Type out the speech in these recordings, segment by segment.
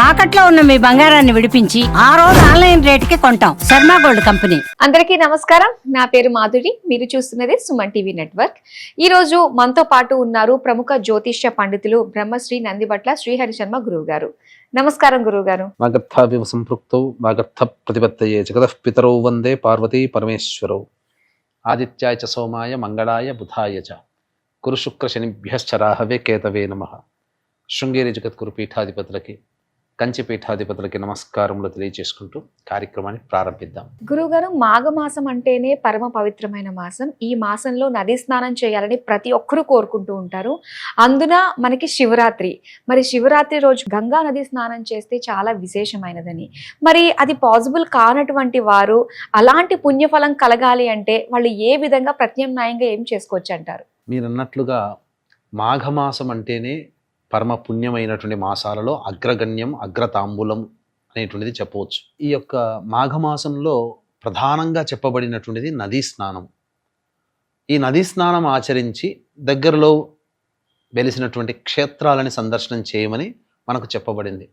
తాకట్లో ఉన్న మీ బంగారాన్ని విడిపించి ఆ రోజు ఆన్లైన్ రేటుకి కొంటాం. Sharma gold company. అందరికీ నమస్కారం. నా పేరు మాధురి. మీరు చూస్తున్నది సుమన్ టీవీ నెట్వర్క్. ఈ రోజు మనతో పాటు ఉన్నారు ప్రముఖ జ్యోతిష్య పండితులు బ్రహ్మశ్రీ నందిబట్ల శ్రీహరి శర్మ గురువు గారు. నమస్కారం గురువు గారు. వాగర్థావివ సంపృక్తౌ వాగర్థ ప్రతిపత్తయే జగతః పితరౌ వందే పార్వతీ పరమేశ్వరౌ. ఆదిత్యాయ చ సోమాయ మంగళాయ బుధాయ చ గురు శుక్ర శనిభ్యశ్చ రాహవే కేతవే నమః. శృంగేరి జగద్గురు పీఠాధిపతులకి కంచి పీఠాధిపతులకి నమస్కారములు తెలియజేసుకుంటూ కార్యక్రమాన్ని ప్రారంభిద్దాం. గురువుగారు, మాఘమాసం అంటేనే పరమ పవిత్రమైన మాసం. ఈ మాసంలో నదీ స్నానం చేయాలని ప్రతి ఒక్కరూ కోరుకుంటూ ఉంటారు. అందున మనకి శివరాత్రి. మరి శివరాత్రి రోజు గంగా నది స్నానం చేస్తే చాలా విశేషమైనదని, మరి అది పాసిబుల్ కానటువంటి వారు అలాంటి పుణ్యఫలం కలగాలి అంటే వాళ్ళు ఏ విధంగా ప్రత్యామ్నాయంగా ఏం చేసుకోవచ్చు అంటారు? మీరు అన్నట్లుగా మాఘమాసం అంటేనే పరమ పుణ్యమైనటువంటి మాసాలలో అగ్రగణ్యం అగ్రతాంబూలం అనేటువంటిది చెప్పవచ్చు. ఈ యొక్క మాఘమాసంలో ప్రధానంగా చెప్పబడినటువంటిది నదీ స్నానం. ఈ నదీ స్నానం ఆచరించి దగ్గరలో వెలిసినటువంటి క్షేత్రాలని సందర్శనం చేయమని మనకు చెప్పబడింది.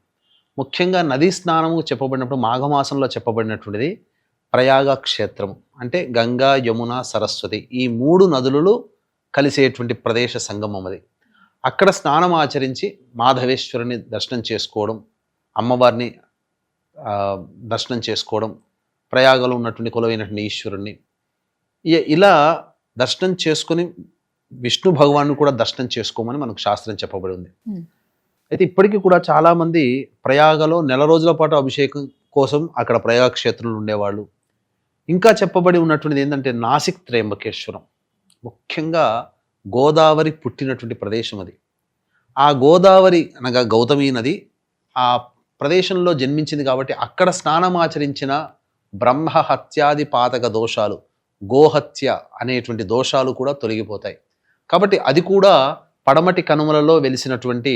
ముఖ్యంగా నదీ స్నానము చెప్పబడినప్పుడు మాఘమాసంలో చెప్పబడినటువంటిది ప్రయాగ క్షేత్రము, అంటే గంగా యమున సరస్వతి ఈ మూడు నదులు కలిసేటువంటి ప్రదేశ సంగమం అది. అక్కడ స్నానం ఆచరించి మాధవేశ్వరుని దర్శనం చేసుకోవడం, అమ్మవారిని దర్శనం చేసుకోవడం, ప్రయాగలో ఉన్నటువంటి కొలువైనటువంటి ఈశ్వరుణ్ణి ఇలా దర్శనం చేసుకుని విష్ణు భగవాన్ని కూడా దర్శనం చేసుకోమని మనకు శాస్త్రం చెప్పబడి ఉంది. అయితే ఇప్పటికీ కూడా చాలామంది ప్రయాగలో నెల రోజుల పాటు అభిషేకం కోసం అక్కడ ప్రయాగ క్షేత్రంలో ఉండేవాళ్ళు. ఇంకా చెప్పబడి ఉన్నటువంటిది ఏంటంటే నాసిక్ త్రయంబకేశ్వరం, ముఖ్యంగా గోదావరి పుట్టినటువంటి ప్రదేశం అది. ఆ గోదావరి అనగా గౌతమి నది ఆ ప్రదేశంలో జన్మించింది కాబట్టి అక్కడ స్నానం ఆచరించిన బ్రహ్మ హత్యాది పాతక దోషాలు, గోహత్య అనేటువంటి దోషాలు కూడా తొలగిపోతాయి. కాబట్టి అది కూడా పడమటి కనుమలలో వెలిసినటువంటి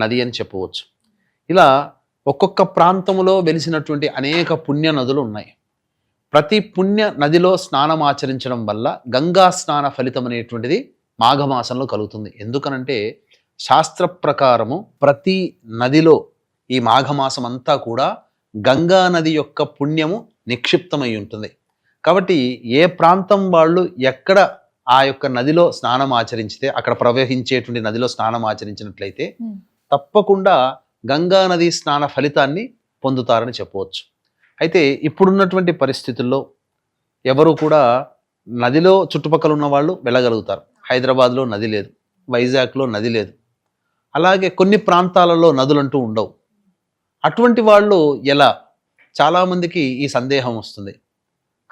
నది అని చెప్పవచ్చు. ఇలా ఒక్కొక్క ప్రాంతంలో వెలిసినటువంటి అనేక పుణ్య నదులు ఉన్నాయి. ప్రతి పుణ్య నదిలో స్నానం ఆచరించడం వల్ల గంగా స్నాన ఫలితం అనేటువంటిది మాఘమాసంలో కలుగుతుంది. ఎందుకనంటే శాస్త్ర ప్రకారము ప్రతి నదిలో ఈ మాఘమాసం అంతా కూడా గంగా నది యొక్క పుణ్యము నిక్షిప్తమై ఉంటుంది. కాబట్టి ఏ ప్రాంతం వాళ్ళు ఎక్కడ ఆ యొక్క నదిలో స్నానం ఆచరించితే, అక్కడ ప్రవహించేటువంటి నదిలో స్నానం ఆచరించినట్లయితే తప్పకుండా గంగా నది స్నాన ఫలితాన్ని పొందుతారని చెప్పవచ్చు. అయితే ఇప్పుడున్నటువంటి పరిస్థితుల్లో ఎవరు కూడా నదిలో చుట్టుపక్కల ఉన్న వాళ్ళు వెళ్ళగలుగుతారు. హైదరాబాద్లో నది లేదు, వైజాగ్లో నది లేదు, అలాగే కొన్ని ప్రాంతాలలో నదులంటూ ఉండవు. అటువంటి వాళ్ళు ఎలా? చాలామందికి ఈ సందేహం వస్తుంది.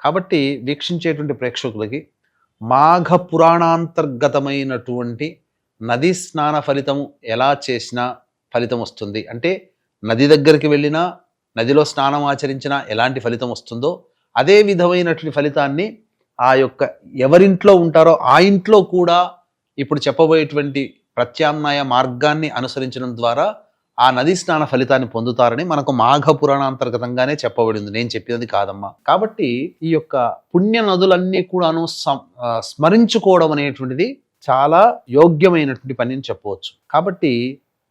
కాబట్టి వీక్షించేటువంటి ప్రేక్షకులకి మాఘ పురాణాంతర్గతమైనటువంటి నదీ స్నాన ఫలితము ఎలా చేసినా ఫలితం వస్తుంది, అంటే నది దగ్గరికి వెళ్ళినా నదిలో స్నానం ఆచరించినా ఎలాంటి ఫలితం వస్తుందో అదే విధమైనటువంటి ఫలితాన్ని ఆ యొక్క ఎవరింట్లో ఉంటారో ఆ ఇంట్లో కూడా ఇప్పుడు చెప్పబోయేటువంటి ప్రత్యామ్నాయ మార్గాన్ని అనుసరించడం ద్వారా ఆ నదీ స్నాన ఫలితాన్ని పొందుతారని మనకు మాఘ పురాణాంతర్గతంగానే చెప్పబడింది, నేను చెప్పినది కాదమ్మా. కాబట్టి ఈ యొక్క పుణ్య నదులన్నీ కూడాను స్మరించుకోవడం అనేటువంటిది చాలా యోగ్యమైనటువంటి పని అని చెప్పవచ్చు. కాబట్టి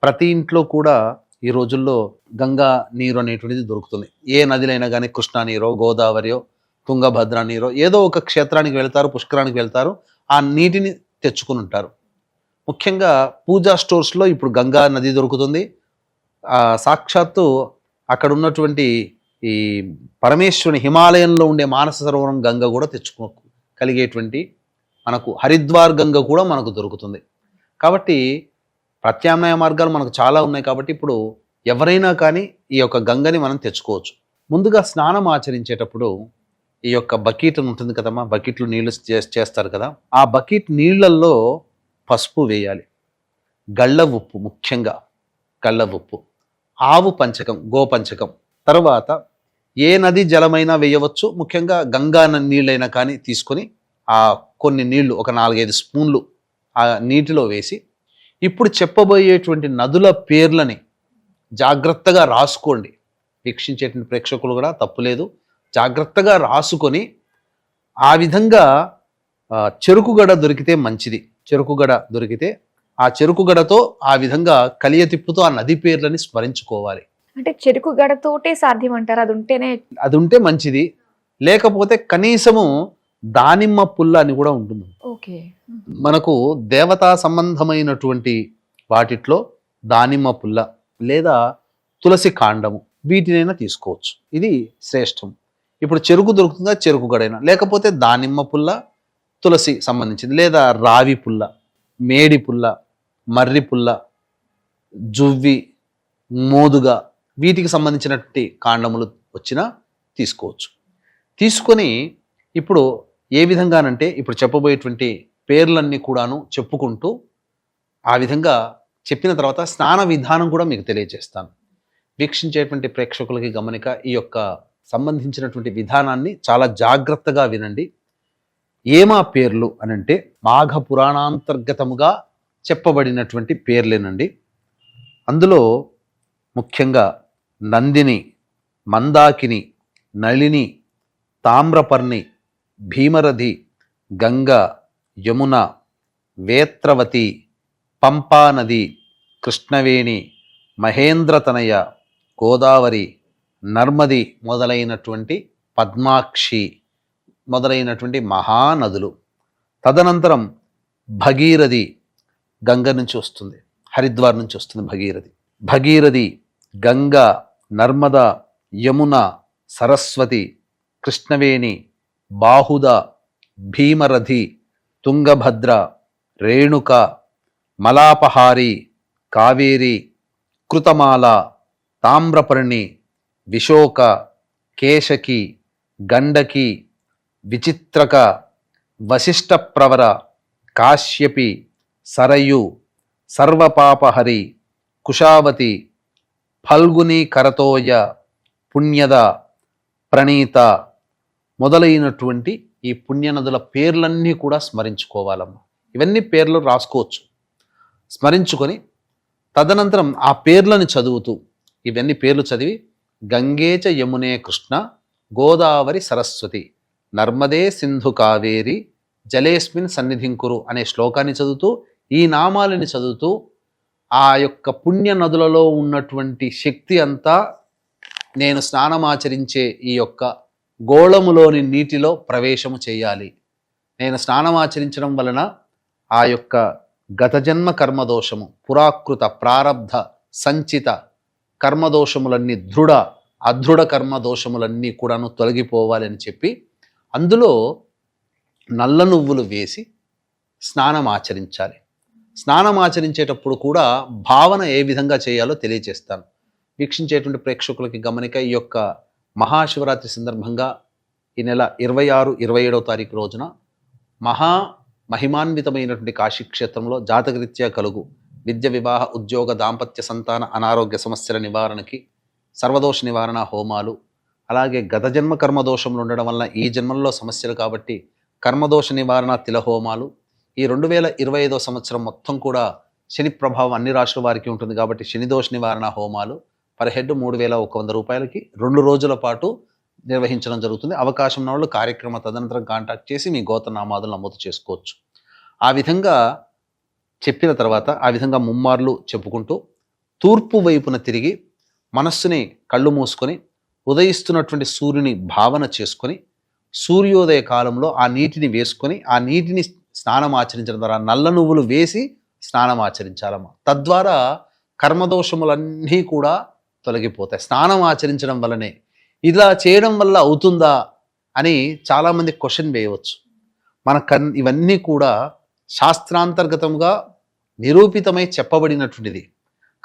ప్రతి ఇంట్లో కూడా ఈ రోజుల్లో గంగా నీరు అనేటువంటిది దొరుకుతుంది. ఏ నదిలైనా కానీ కృష్ణా నీరో గోదావరియో తుంగభద్ర నీరో ఏదో ఒక క్షేత్రానికి వెళ్తారు, పుష్కరానికి వెళ్తారు, ఆ నీటిని తెచ్చుకుని ఉంటారు. ముఖ్యంగా పూజా స్టోర్స్లో ఇప్పుడు గంగా నది దొరుకుతుంది. సాక్షాత్తు అక్కడ ఉన్నటువంటి ఈ పరమేశ్వరుని హిమాలయంలో ఉండే మానస సరోవరం గంగ కూడా కలిగేటువంటి మనకు హరిద్వార్ గంగ కూడా మనకు దొరుకుతుంది. కాబట్టి ప్రత్యామ్నాయ మార్గాలు మనకు చాలా ఉన్నాయి. కాబట్టి ఇప్పుడు ఎవరైనా కానీ ఈ యొక్క గంగని మనం తెచ్చుకోవచ్చు. ముందుగా స్నానం ఆచరించేటప్పుడు ఈ యొక్క బకెట్ ఉంటుంది కదమ్మా, బకెట్లు నీళ్లు చేస్తారు కదా, ఆ బకెట్ నీళ్లలో పసుపు వేయాలి, గళ్ళ ఉప్పు, ముఖ్యంగా గళ్ళ ఉప్పు, ఆవు పంచకం, గోపంచకం, తర్వాత ఏ నది జలమైనా వేయవచ్చు. ముఖ్యంగా గంగా నీళ్ళైనా కానీ తీసుకొని ఆ కొన్ని నీళ్లు ఒక 4-5 స్పూన్లు ఆ నీటిలో వేసి ఇప్పుడు చెప్పబోయేటువంటి నదుల పేర్లని జాగ్రత్తగా రాసుకోండి. వీక్షించేటువంటి ప్రేక్షకులు కూడా తప్పులేదు, జాగ్రత్తగా రాసుకొని ఆ విధంగా చెరుకుగడ దొరికితే మంచిది. చెరుకుగడ దొరికితే ఆ చెరుకుగడతో ఆ విధంగా కలియ తిప్పుతూ ఆ నది పేర్లని స్మరించుకోవాలి. అంటే చెరుకు గడతోటే సాధ్యం అంటారు, అది ఉంటేనే? అది ఉంటే మంచిది, లేకపోతే కనీసము దానిమ్మ పుల్ల అని కూడా ఉంటుంది. ఓకే. మనకు దేవతా సంబంధమైనటువంటి వాటిట్లో దానిమ్మ పుల్ల లేదా తులసి కాండము వీటినైనా తీసుకోవచ్చు, ఇది శ్రేష్టం. ఇప్పుడు చెరుకు దొరుకుతుందా, చెరుకు గడైనా, లేకపోతే దానిమ్మ పుల్ల తులసి సంబంధించింది, లేదా రావి పుల్ల, మేడి పుల్ల, మర్రి పుల్ల, జువ్వి, మోదుగా వీటికి సంబంధించినటువంటి కాండములు వచ్చినా తీసుకోవచ్చు. తీసుకొని ఇప్పుడు ఏ విధంగానంటే ఇప్పుడు చెప్పబోయేటువంటి పేర్లన్నీ కూడాను చెప్పుకుంటూ ఆ విధంగా చెప్పిన తర్వాత స్నాన విధానం కూడా మీకు తెలియజేస్తాను. వీక్షించేటువంటి ప్రేక్షకులకి గమనిక, ఈ యొక్క సంబంధించినటువంటి విధానాన్ని చాలా జాగ్రత్తగా వినండి. ఏమా పేర్లు అనంటే మాఘ పురాణాంతర్గతముగా చెప్పబడినటువంటి పేర్లేనండి. అందులో ముఖ్యంగా నందిని, మందాకిని, నళిని, తామ్రపర్ణి, భీమరథి, గంగ, యమున, వేత్రవతి, పంపానది, కృష్ణవేణి, మహేంద్రతనయ, గోదావరి, నర్మది మొదలైనటువంటి పద్మాక్షి మొదలైనటువంటి మహానదులు. తదనంతరం భగీరథి, గంగ నుంచి వస్తుంది, హరిద్వార్ నుంచి వస్తుంది భగీరథి. భగీరథి, గంగ, నర్మద, యమున, సరస్వతి, కృష్ణవేణి, బాహుద, భీమరథి, తుంగభద్ర, రేణుక, మలాపహారి, కావేరి, కృతమాల, తామ్రపర్ణి, విశోక, కేశకి, గండకి, విచిత్రక, వశిష్ఠప్రవర, కాశ్యపి, సరయు, సర్వపాపహరి, కుషావతి, ఫల్గుని, కరతోయ, పుణ్యద, ప్రణీత మొదలైనటువంటి ఈ పుణ్యనదుల పేర్లన్నీ కూడా స్మరించుకోవాలమ్మా. ఇవన్నీ పేర్లు రాసుకోవచ్చు, స్మరించుకొని తదనంతరం ఆ పేర్లను చదువుతూ ఇవన్నీ పేర్లు చదివి గంగేచ యమునే కృష్ణ గోదావరి సరస్వతి నర్మదే సింధు కావేరి జలేస్మిన్ సన్నిధింకురు అనే శ్లోకాన్ని చదువుతూ ఈ నామాలని చదువుతూ ఆ యొక్క పుణ్య నదులలో ఉన్నటువంటి శక్తి అంతా నేను స్నానమాచరించే ఈ యొక్క గోళములోని నీటిలో ప్రవేశము చేయాలి. నేను స్నానమాచరించడం వలన ఆ యొక్క గతజన్మ కర్మదోషము, పురాకృత, ప్రారబ్ధ, సంచిత కర్మదోషములన్నీ, దృఢ అదృఢ కర్మదోషములన్నీ కూడాను తొలగిపోవాలి అని చెప్పి అందులో నల్ల నువ్వులు వేసి స్నానం ఆచరించాలి. స్నానం ఆచరించేటప్పుడు కూడా భావన ఏ విధంగా చేయాలో తెలియజేస్తాను. వీక్షించేటువంటి ప్రేక్షకులకి గమనిక, ఈ యొక్క మహాశివరాత్రి సందర్భంగా ఈ నెల 26, 27వ తారీఖు రోజున మహిమాన్వితమైనటువంటి కాశీక్షేత్రంలో జాతకరీత్యా కలుగు విద్య, వివాహ, ఉద్యోగ, దాంపత్య, సంతాన, అనారోగ్య సమస్యల నివారణకి సర్వదోష నివారణ హోమాలు, అలాగే గత జన్మ కర్మదోషములు ఉండడం వల్ల ఈ జన్మల్లో సమస్యలు కాబట్టి కర్మదోష నివారణ తిల హోమాలు, ఈ 2025వ సంవత్సరం మొత్తం కూడా శని ప్రభావం అన్ని రాశుల వారికి ఉంటుంది కాబట్టి శనిదోష నివారణ హోమాలు పర్ హెడ్ 3,100 రూపాయలకి 2 రోజుల పాటు నిర్వహించడం జరుగుతుంది. అవకాశం ఉన్న వాళ్ళు కార్యక్రమ తదనంతరం కాంటాక్ట్ చేసి మీ గోత్రనామాదులు నమోదు చేసుకోవచ్చు. ఆ విధంగా చెప్పిన తర్వాత ఆ విధంగా ముమ్మార్లు చెప్పుకుంటూ తూర్పు వైపున తిరిగి మనస్సుని కళ్ళు మూసుకొని ఉదయిస్తున్నటువంటి సూర్యుని భావన చేసుకొని సూర్యోదయ కాలంలో ఆ నీటిని వేసుకొని ఆ నీటిని స్నానం ఆచరించడం ద్వారా నల్ల నువ్వులు వేసి స్నానం ఆచరించాలమ్మా. తద్వారా కర్మదోషములన్నీ కూడా తొలగిపోతాయి. స్నానం ఆచరించడం వల్లనే. ఇలా చేయడం వల్ల అవుతుందా అని చాలామంది క్వశ్చన్ వేయవచ్చు. ఇవన్నీ కూడా శాస్త్రాంతర్గతంగా నిరూపితమై చెప్పబడినటువంటిది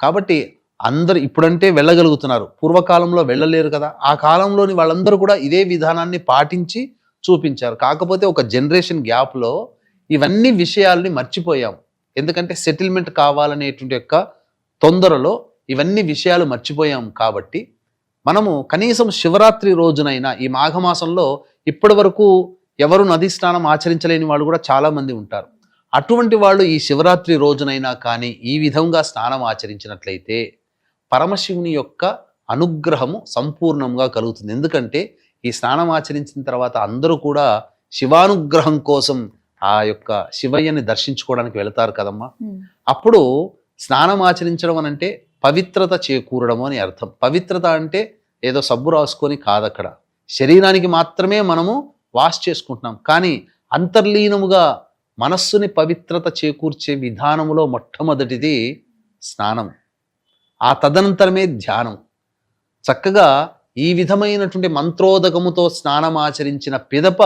కాబట్టి అందరు ఇప్పుడంటే వెళ్ళగలుగుతున్నారు, పూర్వకాలంలో వెళ్ళలేరు కదా. ఆ కాలంలోని వాళ్ళందరూ కూడా ఇదే విధానాన్ని పాటించి చూపించారు. కాకపోతే ఒక జనరేషన్ గ్యాప్లో ఇవన్నీ విషయాల్ని మర్చిపోయాం. ఎందుకంటే సెటిల్మెంట్ కావాలనేటువంటి యొక్క తొందరలో ఇవన్నీ విషయాలు మర్చిపోయాం. కాబట్టి మనము కనీసం శివరాత్రి రోజునైనా ఈ మాఘమాసంలో ఇప్పటి వరకు ఎవరు నదీ స్నానం ఆచరించలేని వాళ్ళు కూడా చాలామంది ఉంటారు. అటువంటి వాళ్ళు ఈ శివరాత్రి రోజునైనా కానీ ఈ విధంగా స్నానం ఆచరించినట్లయితే పరమశివుని యొక్క అనుగ్రహము సంపూర్ణంగా కలుగుతుంది. ఎందుకంటే ఈ స్నానం ఆచరించిన తర్వాత అందరూ కూడా శివానుగ్రహం కోసం ఆ యొక్క శివయ్యని దర్శించుకోవడానికి వెళతారు కదమ్మా. అప్పుడు స్నానం ఆచరించడం అనంటే పవిత్రత చేకూరడము అని అర్థం. పవిత్రత అంటే ఏదో సబ్బు రాసుకొని కాదు, అక్కడ శరీరానికి మాత్రమే మనము వాష్ చేసుకుంటున్నాం. కానీ అంతర్లీనముగా మనస్సుని పవిత్రత చేకూర్చే విధానములో మొట్టమొదటిది స్నానం, ఆ తదనంతరమే ధ్యానం. చక్కగా ఈ విధమైనటువంటి మంత్రోదకముతో స్నానం ఆచరించిన పిదప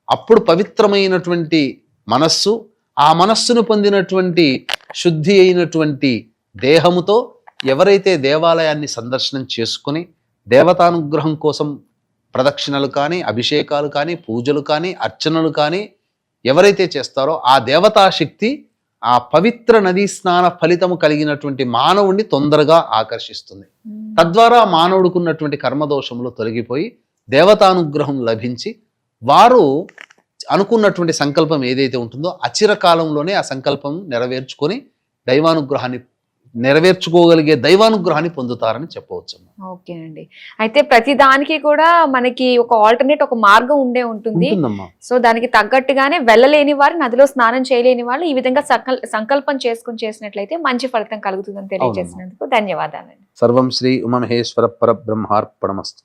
అప్పుడు పవిత్రమైనటువంటి మనస్సు, ఆ మనస్సును పొందినటువంటి శుద్ధి అయినటువంటి దేహముతో ఎవరైతే దేవాలయాన్ని సందర్శనం చేసుకుని దేవతానుగ్రహం కోసం ప్రదక్షిణలు కానీ, అభిషేకాలు కానీ, పూజలు కానీ, అర్చనలు కానీ ఎవరైతే చేస్తారో ఆ దేవతాశక్తి ఆ పవిత్ర నదీ స్నాన ఫలితము కలిగినటువంటి మానవుణ్ణి తొందరగా ఆకర్షిస్తుంది. తద్వారా మానవుడుకున్నటువంటి కర్మదోషములు తొలగిపోయి దేవతానుగ్రహం లభించి వారు అనుకున్నటువంటి సంకల్పం ఏదైతే ఉంటుందో అచిరకాలంలోనే ఆ సంకల్పం నెరవేర్చుకొని నెరవేర్చుకోగలిగే దైవానుగ్రహాన్ని పొందుతారని చెప్పవచ్చు. ఓకే అండి. అయితే ప్రతి దానికి కూడా మనకి ఒక ఆల్టర్నేట్, ఒక మార్గం ఉంటుంది. సో దానికి తగ్గట్టుగానే వెళ్ళలేని వారు, నదిలో స్నానం చేయలేని వాళ్ళు ఈ విధంగా సంకల్పం చేసుకుని చేసినట్లయితే మంచి ఫలితం కలుగుతుందని తెలియజేసినందుకు ధన్యవాదాలండి. సర్వం శ్రీ ఉమామహేశ్వర పరబ్రహ్మార్పణమస్తు.